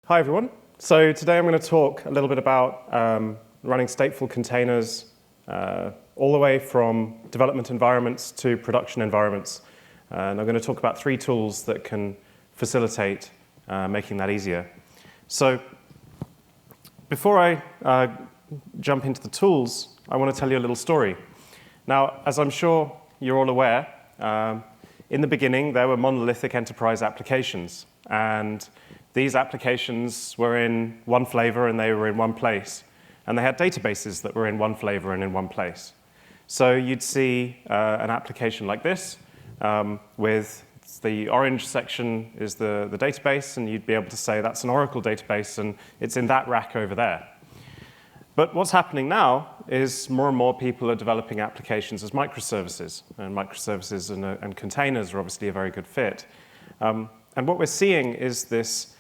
Hi, everyone. So today I'm going to talk a little bit about running stateful containers all the way from development environments to production environments. And I'm going to talk about 3 tools that can facilitate making that easier. So before I jump into the tools, I want to tell you a little story. Now, as I'm sure you're all aware, in the beginning, there were monolithic enterprise applications. And these applications were in one flavor and they were in one place. And they had databases that were in one flavor and in one place. So you'd see an application like this with the orange section is the database, and you'd be able to say that's an Oracle database and it's in that rack over there. But what's happening now is more and more people are developing applications as microservices. And microservices and containers are obviously a very good fit. And what we're seeing is this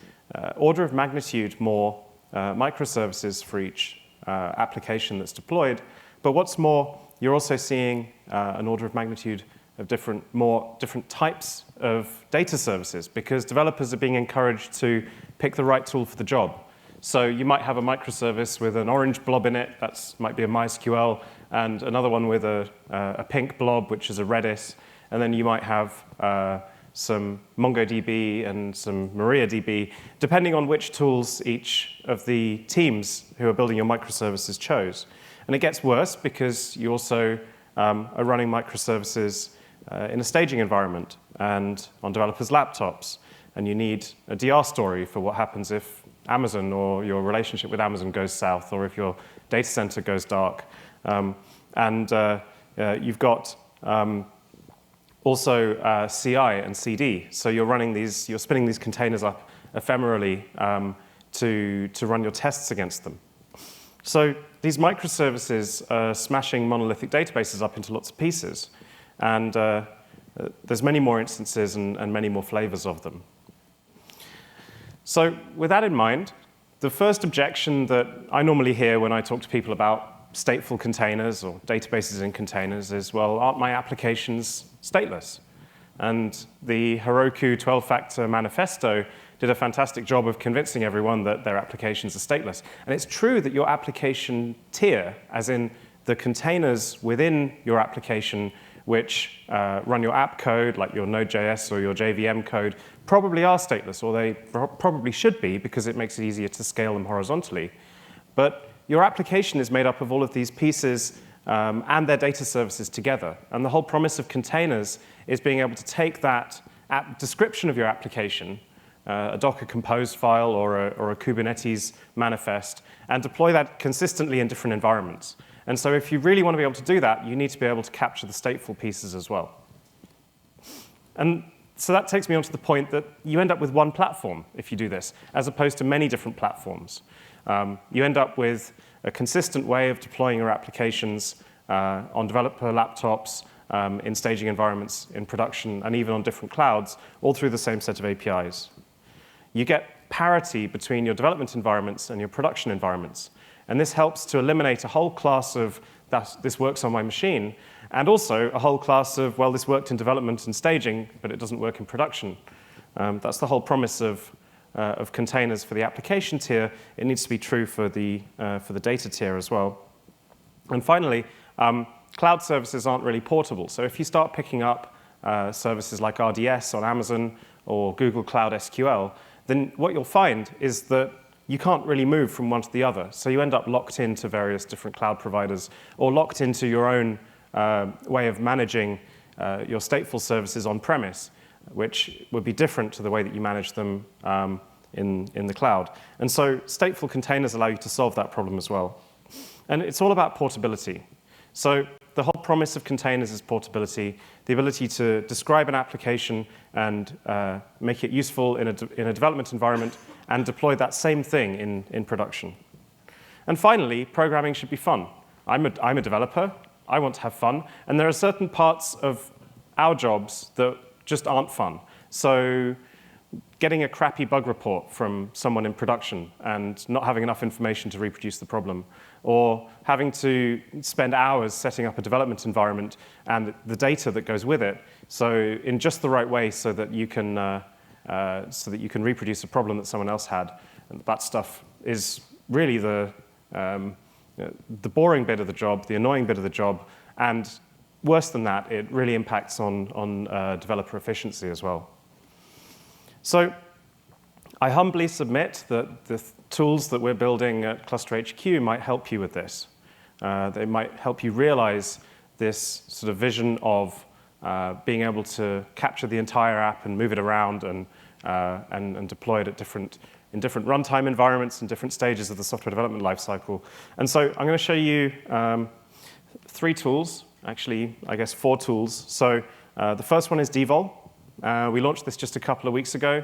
order of magnitude more microservices for each application that's deployed. But what's more, you're also seeing an order of magnitude of different types of data services, because developers are being encouraged to pick the right tool for the job. So you might have a microservice with an orange blob in it, that might be a MySQL, and another one with a pink blob, which is a Redis. And then you might have some MongoDB and some MariaDB, depending on which tools each of the teams who are building your microservices chose. And it gets worse because you also are running microservices in a staging environment and on developers' laptops. And you need a DR story for what happens if Amazon or your relationship with Amazon goes south, or if your data center goes dark. You've got also CI and CD. So you're spinning these containers up ephemerally to run your tests against them. So these microservices are smashing monolithic databases up into lots of pieces. And there's many more instances and many more flavors of them. So with that in mind, the first objection that I normally hear when I talk to people about stateful containers or databases in containers is, well, aren't my applications stateless? And the Heroku 12-factor manifesto did a fantastic job of convincing everyone that their applications are stateless. And it's true that your application tier, as in the containers within your application which run your app code, like your Node.js or your JVM code, probably are stateless, or they probably should be, because it makes it easier to scale them horizontally. But your application is made up of all of these pieces and their data services together. And the whole promise of containers is being able to take that description of your application, a Docker Compose file or a Kubernetes manifest, and deploy that consistently in different environments. And so if you really want to be able to do that, you need to be able to capture the stateful pieces as well. And so that takes me on to the point that you end up with one platform if you do this, as opposed to many different platforms. You end up with a consistent way of deploying your applications on developer laptops, in staging environments, in production, and even on different clouds, all through the same set of APIs. You get parity between your development environments and your production environments. And this helps to eliminate a whole class of, this works on my machine, and also a whole class of, well, this worked in development and staging, but it doesn't work in production. That's the whole promise of containers for the application tier. It needs to be true for the data tier as well. And finally, cloud services aren't really portable. So if you start picking up services like RDS on Amazon or Google Cloud SQL, then what you'll find is that you can't really move from one to the other. So you end up locked into various different cloud providers, or locked into your own way of managing your stateful services on-premise, which would be different to the way that you manage them in the cloud. And so stateful containers allow you to solve that problem as well. And it's all about portability. So the whole promise of containers is portability, the ability to describe an application and make it useful in a development environment, and deploy that same thing in production. And finally, programming should be fun. I'm a developer. I want to have fun. And there are certain parts of our jobs that just aren't fun. So getting a crappy bug report from someone in production and not having enough information to reproduce the problem, or having to spend hours setting up a development environment and the data that goes with it, so in just the right way so that you can reproduce a problem that someone else had. And that stuff is really the boring bit of the job, the annoying bit of the job, and worse than that, it really impacts on developer efficiency as well. So I humbly submit that the tools that we're building at ClusterHQ might help you with this. They might help you realize this sort of vision of being able to capture the entire app and move it around and deploy it at in different runtime environments and different stages of the software development lifecycle. And so I'm going to show you 3 tools, actually, I guess 4 tools. So the first one is Devol. We launched this just a couple of weeks ago.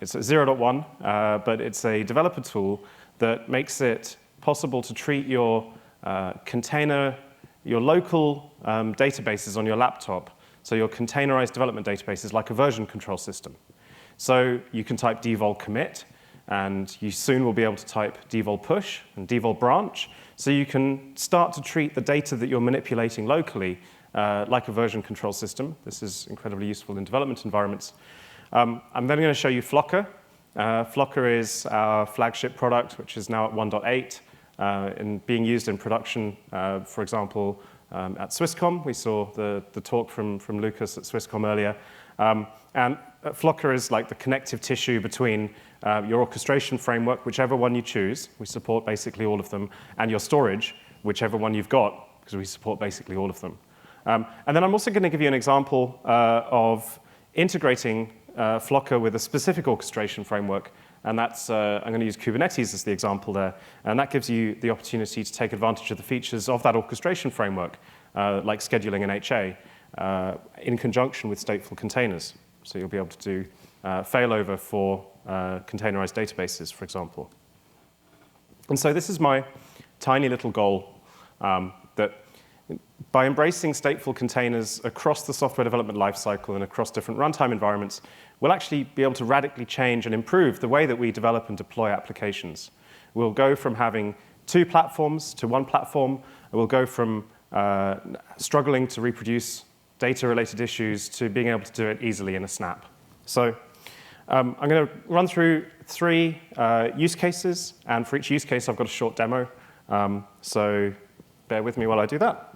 It's at 0.1, but it's a developer tool that makes it possible to treat your your local databases on your laptop, so your containerized development databases, like a version control system. So you can type devol commit, and you soon will be able to type devol push and devol branch, so you can start to treat the data that you're manipulating locally like a version control system. This is incredibly useful in development environments. I'm then going to show you Flocker. Flocker is our flagship product, which is now at 1.8. And being used in production, for example, at Swisscom. We saw the talk from Lucas at Swisscom earlier. And Flocker is like the connective tissue between your orchestration framework, whichever one you choose. We support basically all of them. And your storage, whichever one you've got, because we support basically all of them. And then I'm also going to give you an example of integrating Flocker with a specific orchestration framework. And that's, I'm going to use Kubernetes as the example there. And that gives you the opportunity to take advantage of the features of that orchestration framework, like scheduling and HA, in conjunction with stateful containers. So you'll be able to do failover for containerized databases, for example. And so this is my tiny little goal, that by embracing stateful containers across the software development lifecycle and across different runtime environments, we'll actually be able to radically change and improve the way that we develop and deploy applications. We'll go from having 2 platforms to 1 platform, and we'll go from struggling to reproduce data-related issues to being able to do it easily in a snap. So I'm going to run through 3 use cases, and for each use case, I've got a short demo. So bear with me while I do that.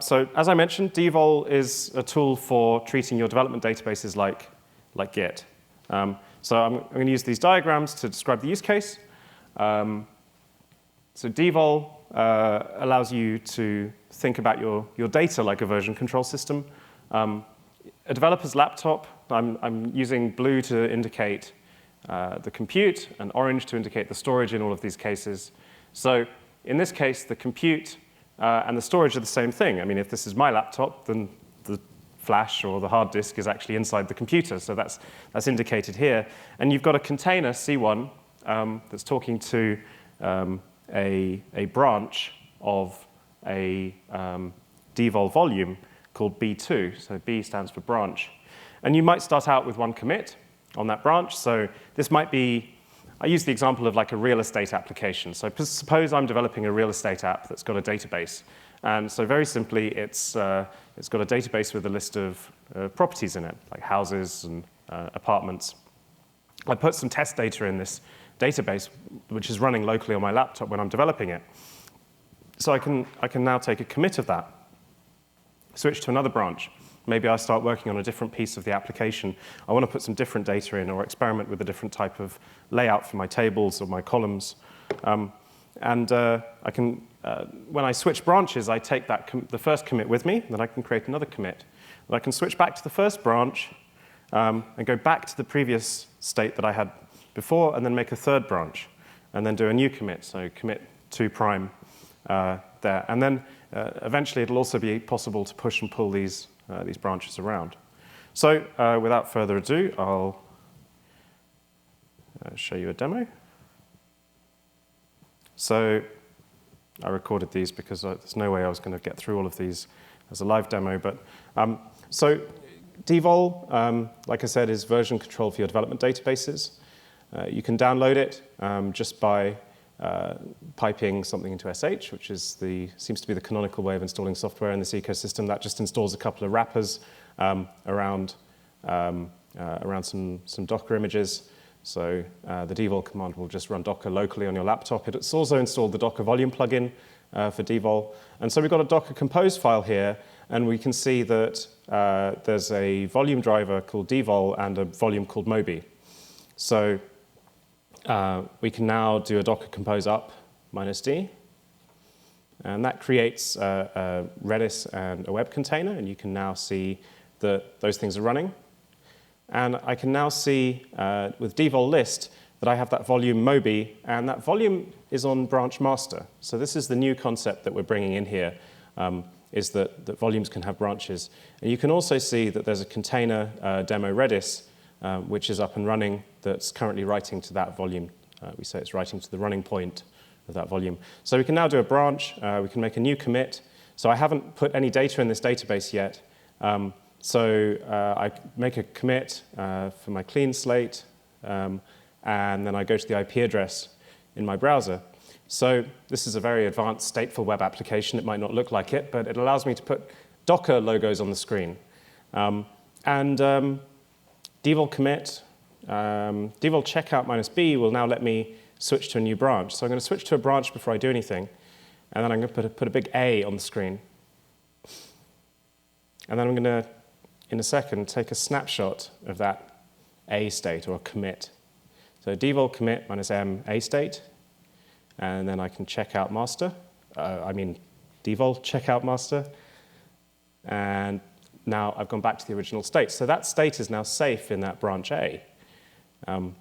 So as I mentioned, Devol is a tool for treating your development databases like Git. So I'm going to use these diagrams to describe the use case. So Devol allows you to think about your data like a version control system. A developer's laptop, I'm using blue to indicate the compute and orange to indicate the storage in all of these cases. So in this case, the compute and the storage are the same thing. I mean, if this is my laptop, then the flash or the hard disk is actually inside the computer. So that's indicated here. And you've got a container, C1, that's talking to a branch of a Devol volume called B2. So B stands for branch. And you might start out with 1 commit on that branch. So this might be, I use the example of like a real estate application. So suppose I'm developing a real estate app that's got a database. And so very simply, it's got a database with a list of properties in it, like houses and apartments. I put some test data in this database, which is running locally on my laptop when I'm developing it. So I can now take a commit of that, switch to another branch. Maybe I start working on a different piece of the application. I want to put some different data in or experiment with a different type of layout for my tables or my columns. I can, when I switch branches, I take the first commit with me, then I can create another commit. Then I can switch back to the first branch and go back to the previous state that I had before, and then make a third branch, and then do a new commit. So commit 2 prime there. And then eventually, it'll also be possible to push and pull these branches around. So without further ado, I'll show you a demo. So I recorded these because there's no way I was going to get through all of these as a live demo. But so Devol, like I said, is version control for your development databases. You can download it just by piping something into SH, which is seems to be the canonical way of installing software in this ecosystem. That just installs a couple of wrappers around some Docker images. So the devol command will just run Docker locally on your laptop. It's also installed the Docker volume plugin for devol. And so we've got a Docker compose file here, and we can see that there's a volume driver called devol and a volume called moby. So we can now do a Docker compose up -d. And that creates a Redis and a web container, and you can now see that those things are running. And I can now see with devol list that I have that volume moby, and that volume is on branch master. So this is the new concept that we're bringing in here, is that volumes can have branches. And you can also see that there's a container demo Redis, which is up and running, that's currently writing to that volume. We say it's writing to the running point of that volume. So we can now do a branch. We can make a new commit. So I haven't put any data in this database yet. So I make a commit for my clean slate, and then I go to the IP address in my browser. So this is a very advanced stateful web application. It might not look like it, but it allows me to put Docker logos on the screen. Devol commit, devol checkout -b will now let me switch to a new branch. So I'm going to switch to a branch before I do anything, and then I'm going to put a big A on the screen. And then I'm going to, in a second, take a snapshot of that A state or commit. So devol commit -m A state, and then I can check out master. Devol checkout master. And now I've gone back to the original state. So that state is now safe in that branch A. I'm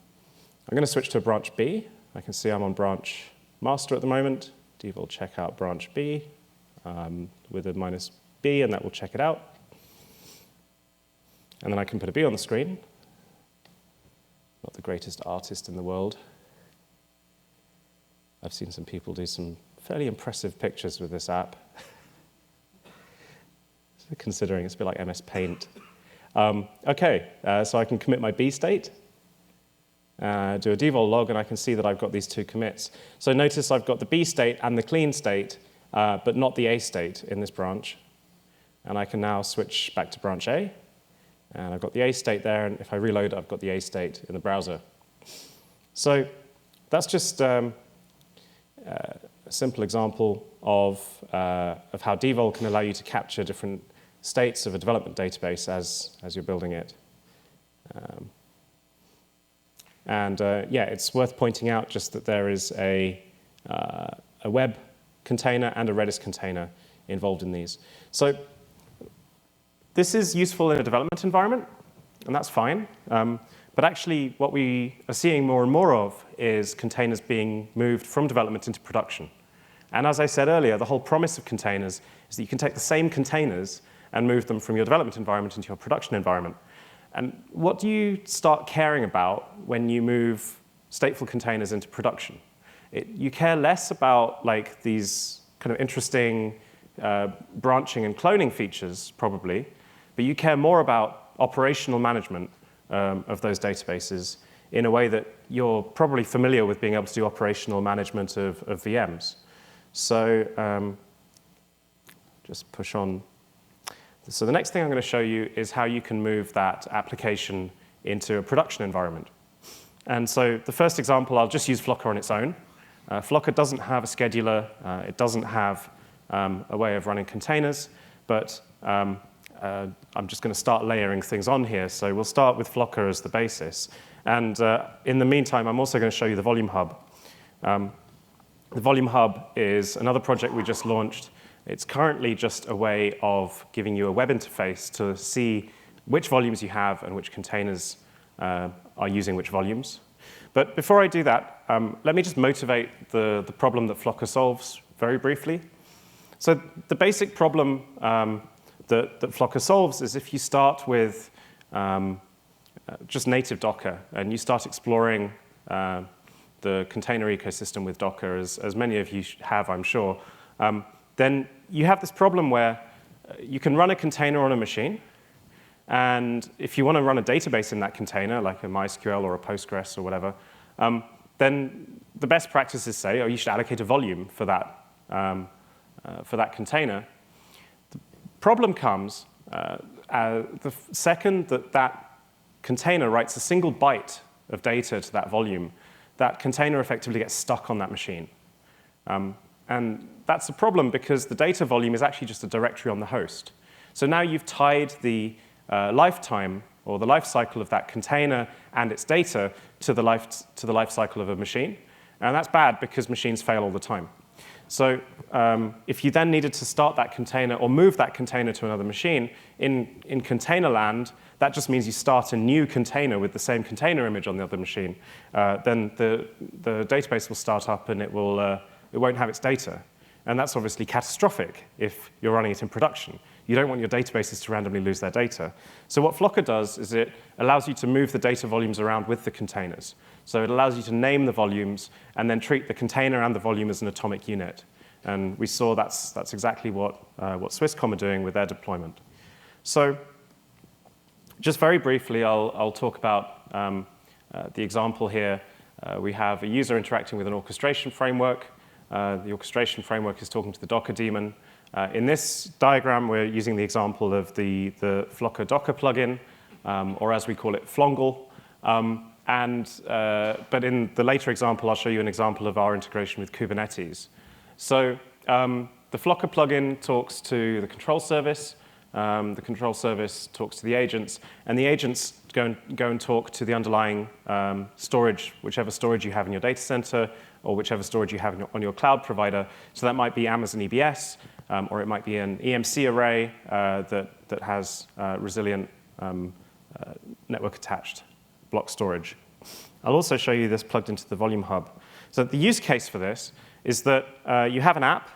going to switch to a branch B. I can see I'm on branch master at the moment. Devol checkout branch B with a -b, and that will check it out. And then I can put a B on the screen. Not the greatest artist in the world. I've seen some people do some fairly impressive pictures with this app. Considering it's a bit like MS Paint. So I can commit my B state, do a devol log, and I can see that I've got these two commits. So notice I've got the B state and the clean state, but not the A state in this branch. And I can now switch back to branch A. And I've got the A state there, and if I reload, I've got the A state in the browser. So that's just a simple example of how devol can allow you to capture different states of a development database as you're building it. It's worth pointing out just that there is a web container and a Redis container involved in these. So this is useful in a development environment, and that's fine. But actually, what we are seeing more and more of is containers being moved from development into production. And as I said earlier, the whole promise of containers is that you can take the same containers and move them from your development environment into your production environment. And what do you start caring about when you move stateful containers into production? You care less about these kind of interesting branching and cloning features, probably, but you care more about operational management of those databases in a way that you're probably familiar with being able to do operational management of VMs. So just push on. So the next thing I'm going to show you is how you can move that application into a production environment. And so the first example, I'll just use Flocker on its own. Flocker doesn't have a scheduler. It doesn't have a way of running containers. But I'm just going to start layering things on here. So we'll start with Flocker as the basis. And in the meantime, I'm also going to show you the Volume Hub. The Volume Hub is another project we just launched. It's currently just a way of giving you a web interface to see which volumes you have and which containers are using which volumes. But before I do that, let me just motivate the problem that Flocker solves very briefly. So the basic problem that Flocker solves is if you start with just native Docker and you start exploring the container ecosystem with Docker, as many of you have, I'm sure, then you have this problem where you can run a container on a machine, and if you want to run a database in that container, like a MySQL or a Postgres or whatever, then the best practices say, you should allocate a volume for that container. The problem comes the second that container writes a single byte of data to that volume, that container effectively gets stuck on that machine. And that's a problem because the data volume is actually just a directory on the host. So now you've tied the lifetime or the life cycle of that container and its data to the life cycle of a machine. And that's bad because machines fail all the time. So if you then needed to start that container or move that container to another machine, in container land, that just means you start a new container with the same container image on the other machine. Then the database will start up and it won't have its data. And that's obviously catastrophic if you're running it in production. You don't want your databases to randomly lose their data. So what Flocker does is it allows you to move the data volumes around with the containers. So it allows you to name the volumes and then treat the container and the volume as an atomic unit. And we saw that's exactly what Swisscom are doing with their deployment. So just very briefly, I'll talk about the example here. We have a user interacting with an orchestration framework. The orchestration framework is talking to the Docker daemon. In this diagram, we're using the example of the Flocker Docker plugin, or as we call it, Flongle. But in the later example, I'll show you an example of our integration with Kubernetes. So the Flocker plugin talks to the control service. The control service talks to the agents. And the agents go and talk to the underlying storage, whichever storage you have in your data center, or whichever storage you have on your cloud provider. So that might be Amazon EBS, or it might be an EMC array that has resilient network-attached block storage. I'll also show you this plugged into the Volume Hub. So the use case for this is that you have an app,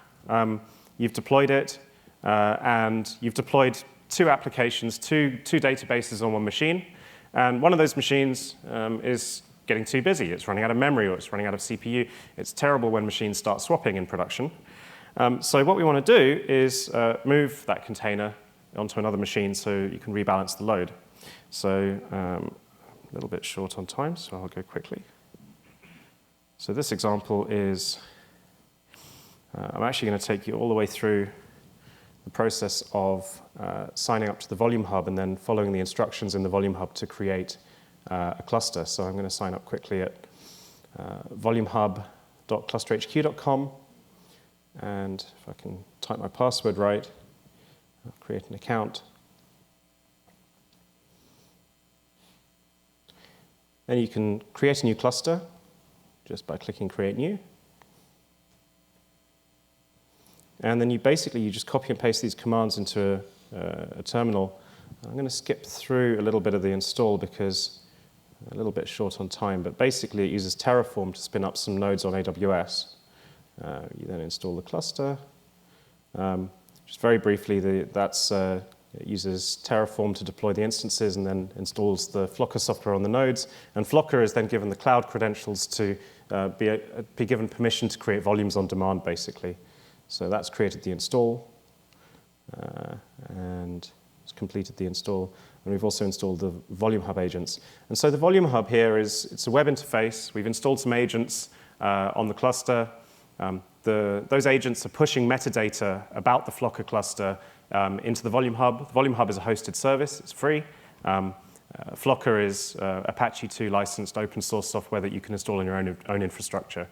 you've deployed it, and you've deployed two applications, two databases on one machine. And one of those machines is getting too busy. It's running out of memory or it's running out of CPU. It's terrible when machines start swapping in production. So what we want to do is move that container onto another machine so you can rebalance the load. So a little bit short on time, so I'll go quickly. So this example is, I'm actually going to take you all the way through the process of signing up to the Volume Hub and then following the instructions in the Volume Hub to create a cluster. So I'm going to sign up quickly at volumehub.clusterhq.com. And if I can type my password right, I'll create an account. Then you can create a new cluster just by clicking Create New. And then you just copy and paste these commands into a terminal. I'm going to skip through a little bit of the install because a little bit short on time, but basically it uses Terraform to spin up some nodes on AWS. You then install the cluster. Just very briefly, it uses Terraform to deploy the instances and then installs the Flocker software on the nodes. And Flocker is then given the cloud credentials to be given permission to create volumes on demand, basically. So that's created the install, and it's completed the install. And we've also installed the Volume Hub agents. And so the Volume Hub here it's a web interface. We've installed some agents on the cluster. Those agents are pushing metadata about the Flocker cluster into the Volume Hub. The Volume Hub is a hosted service. It's free. Flocker is Apache 2 licensed open source software that you can install in your own infrastructure.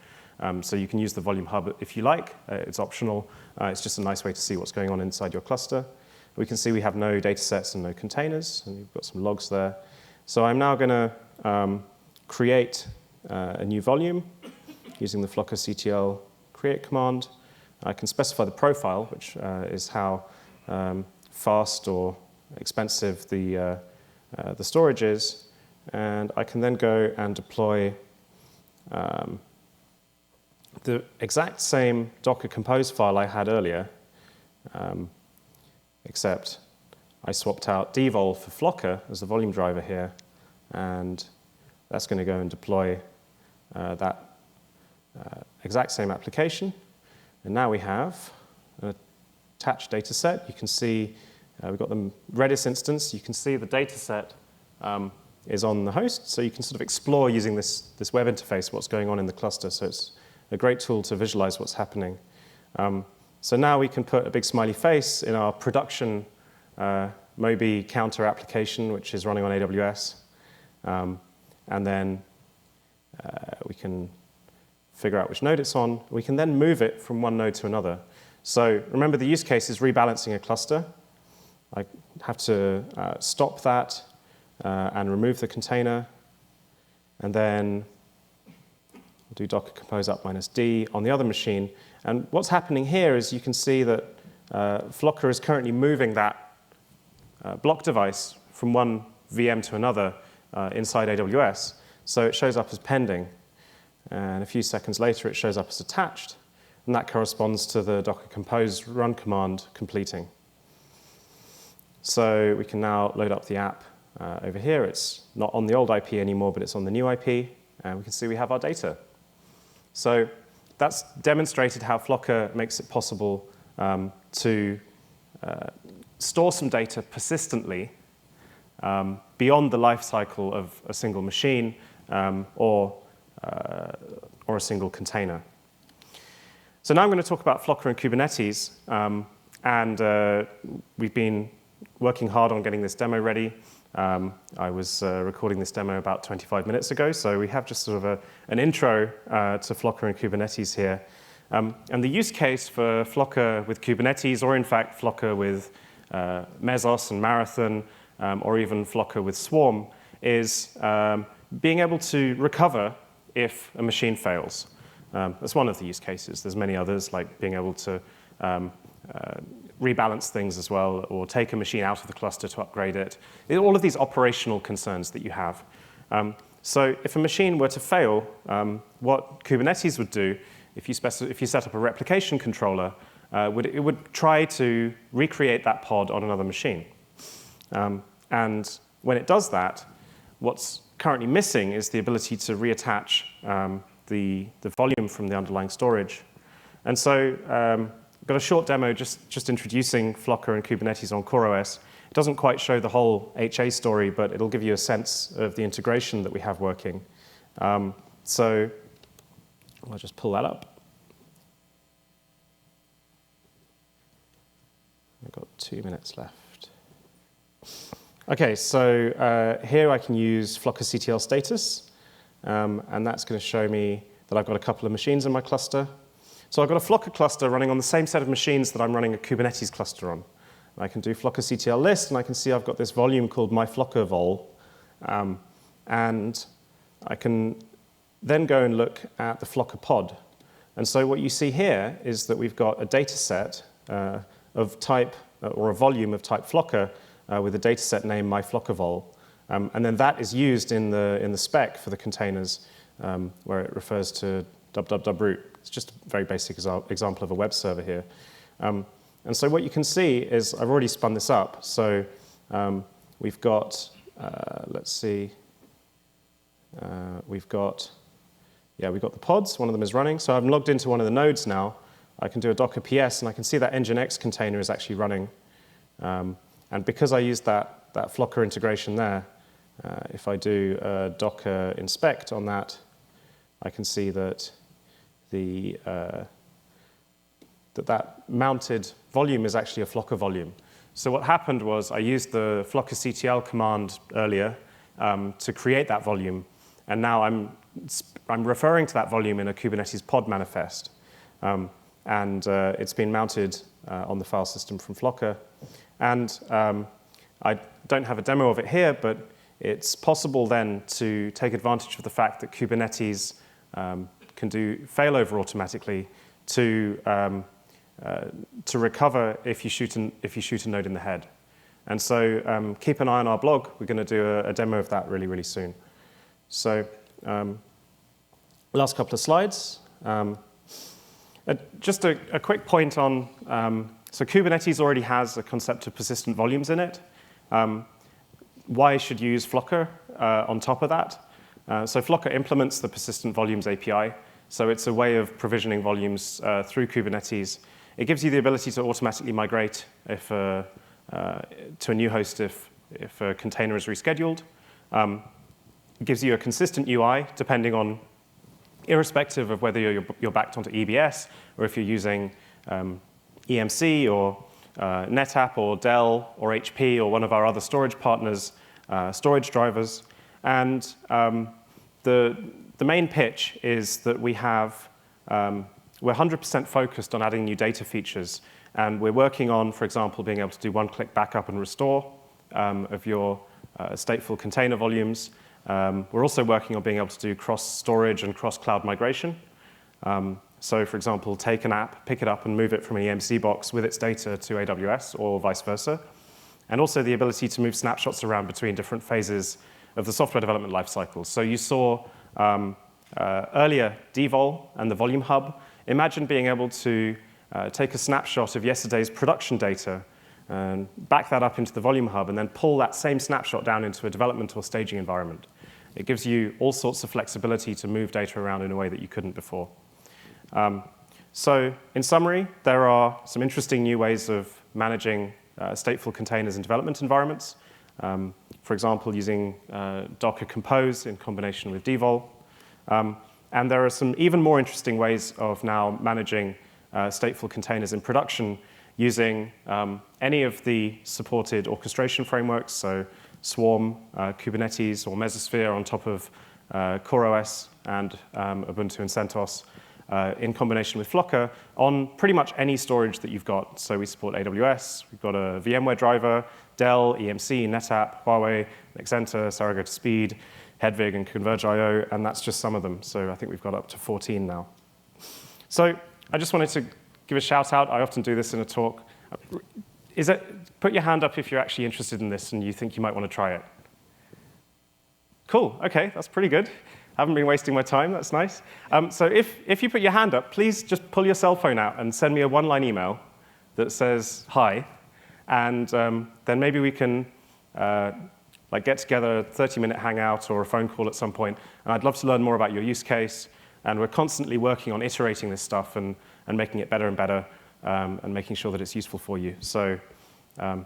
So you can use the Volume Hub if you like. It's optional. It's just a nice way to see what's going on inside your cluster. We can see we have no data sets and no containers, and we've got some logs there. So I'm now going to create a new volume using the Flocker CTL create command. I can specify the profile, which is how fast or expensive the storage is. And I can then go and deploy the exact same Docker Compose file I had earlier, except I swapped out devol for Flocker as the volume driver here, and that's going to go and deploy that exact same application. And now we have an attached data set. You can see we've got the Redis instance. You can see the data set is on the host, so you can sort of explore using this web interface what's going on in the cluster. So it's a great tool to visualize what's happening. So now we can put a big smiley face in our production Moby counter application, which is running on AWS. And then we can figure out which node it's on. We can then move it from one node to another. So remember, the use case is rebalancing a cluster. I have to stop that and remove the container. And then we'll do docker compose up -d on the other machine. And what's happening here is you can see that Flocker is currently moving that block device from one VM to another inside AWS. So it shows up as pending. And a few seconds later, it shows up as attached. And that corresponds to the docker compose run command completing. So we can now load up the app over here. It's not on the old IP anymore, but it's on the new IP. And we can see we have our data. So that's demonstrated how Flocker makes it possible to store some data persistently beyond the life cycle of a single machine or a single container. So now I'm going to talk about Flocker and Kubernetes. We've been working hard on getting this demo ready. I was recording this demo about 25 minutes ago, so we have just sort of an intro to Flocker and Kubernetes here. And the use case for Flocker with Kubernetes, or in fact Flocker with Mesos and Marathon, or even Flocker with Swarm, is being able to recover if a machine fails. That's one of the use cases. There's many others, like being able to rebalance things as well, or take a machine out of the cluster to upgrade it. All of these operational concerns that you have. So if a machine were to fail, what Kubernetes would do, if you set up a replication controller, it would try to recreate that pod on another machine. And when it does that, what's currently missing is the ability to reattach the volume from the underlying storage. And so I've got a short demo just introducing Flocker and Kubernetes on CoreOS. It doesn't quite show the whole HA story, but it'll give you a sense of the integration that we have working. So I'll just pull that up. I've got 2 minutes left. OK, so here I can use Flocker CTL status. And that's going to show me that I've got a couple of machines in my cluster. So I've got a Flocker cluster running on the same set of machines that I'm running a Kubernetes cluster on. And I can do Flocker CTL list, and I can see I've got this volume called my Flocker vol. And I can then go and look at the Flocker pod. And so what you see here is that we've got a data set of type, or a volume of type Flocker with a data set named my Flocker vol. And then that is used in the spec for the containers where it refers to www.root. It's just a very basic example of a web server here. And so what you can see is I've already spun this up. So we've got, let's see, we've got the pods. One of them is running. So I'm logged into one of the nodes now. I can do a docker ps, and I can see that nginx container is actually running. And because I used that Flocker integration there, if I do a docker inspect on that, I can see that that mounted volume is actually a Flocker volume. So what happened was I used the Flocker CTL command earlier to create that volume, and now I'm referring to that volume in a Kubernetes pod manifest. And it's been mounted on the file system from Flocker. And I don't have a demo of it here, but it's possible then to take advantage of the fact that Kubernetes can do failover automatically to recover if you shoot a node in the head. And so keep an eye on our blog. We're going to do a demo of that really, really soon. So last couple of slides. Just a quick point on, so Kubernetes already has a concept of persistent volumes in it. Why should you use Flocker on top of that? So Flocker implements the persistent volumes API. So it's a way of provisioning volumes through Kubernetes. It gives you the ability to automatically migrate to a new host if a container is rescheduled. It gives you a consistent UI depending on, irrespective of whether you're backed onto EBS or if you're using EMC or NetApp or Dell or HP or one of our other storage partners' storage drivers. And the the main pitch is that we're 100% focused on adding new data features. And we're working on, for example, being able to do one-click backup and restore of your stateful container volumes. We're also working on being able to do cross-storage and cross-cloud migration. So, for example, take an app, pick it up, and move it from an EMC box with its data to AWS, or vice versa. And also the ability to move snapshots around between different phases of the software development lifecycle. So you saw earlier Devol and the Volume Hub. Imagine being able to take a snapshot of yesterday's production data and back that up into the Volume Hub and then pull that same snapshot down into a development or staging environment. It gives you all sorts of flexibility to move data around in a way that you couldn't before. So in summary, there are some interesting new ways of managing stateful containers in development environments. For example, using Docker Compose in combination with Devol. And there are some even more interesting ways of now managing stateful containers in production using any of the supported orchestration frameworks, so Swarm, Kubernetes, or Mesosphere on top of CoreOS and Ubuntu and CentOS in combination with Flocker on pretty much any storage that you've got. So we support AWS, we've got a VMware driver, Dell, EMC, NetApp, Huawei, Accenture, Saratoga Speed, Hedvig, and Converge.io, and that's just some of them. So I think we've got up to 14 now. So I just wanted to give a shout out. I often do this in a talk. Put your hand up if you're actually interested in this and you think you might want to try it. Cool, OK, that's pretty good. I haven't been wasting my time, that's nice. So if you put your hand up, please just pull your cell phone out and send me a one-line email that says hi, and then maybe we can get together a 30-minute hangout or a phone call at some point, and I'd love to learn more about your use case, and we're constantly working on iterating this stuff and making it better and better, and making sure that it's useful for you. So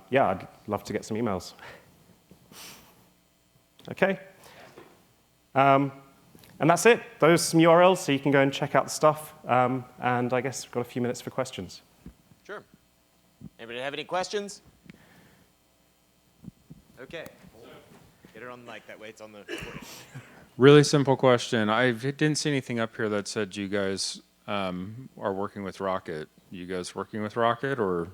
yeah, I'd love to get some emails. OK. And that's it. Those are some URLs, so you can go and check out the stuff. And I guess we've got a few minutes for questions. Sure. Anybody have any questions? OK. Get it on the mic. That way it's on the recording. Really simple question. I didn't see anything up here that said you guys are working with Rocket. You guys working with Rocket, or?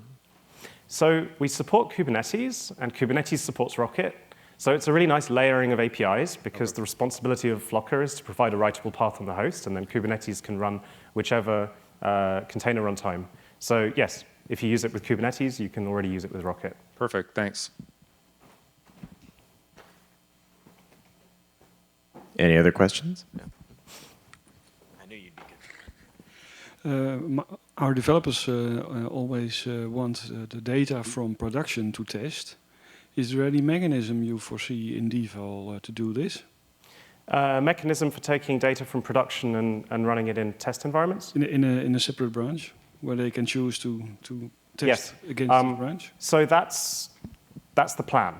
So we support Kubernetes, and Kubernetes supports Rocket. So it's a really nice layering of APIs, because the responsibility of Flocker is to provide a writable path on the host, and then Kubernetes can run whichever container runtime. So yes, if you use it with Kubernetes, you can already use it with Rocket. Perfect, thanks. Any other questions? No. I knew you'd be good. Our developers always want the data from production to test. Is there any mechanism you foresee in Devol to do this? A mechanism for taking data from production and running it in test environments? In a separate branch, where they can choose to test against the branch? So that's the plan.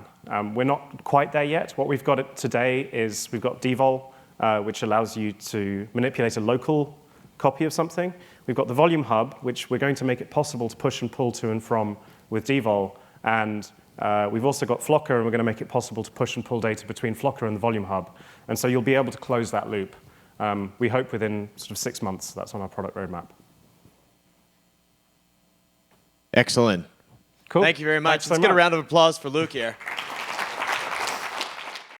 We're not quite there yet. What we've got today is we've got Devol, which allows you to manipulate a local copy of something. We've got the Volume Hub, which we're going to make it possible to push and pull to and from with Devol. And we've also got Flocker, and we're going to make it possible to push and pull data between Flocker and the Volume Hub. And so you'll be able to close that loop. We hope within sort of 6 months. That's on our product roadmap. Excellent. Cool. Thank you very much. Thanks Let's so get a much. round of applause for Luke here.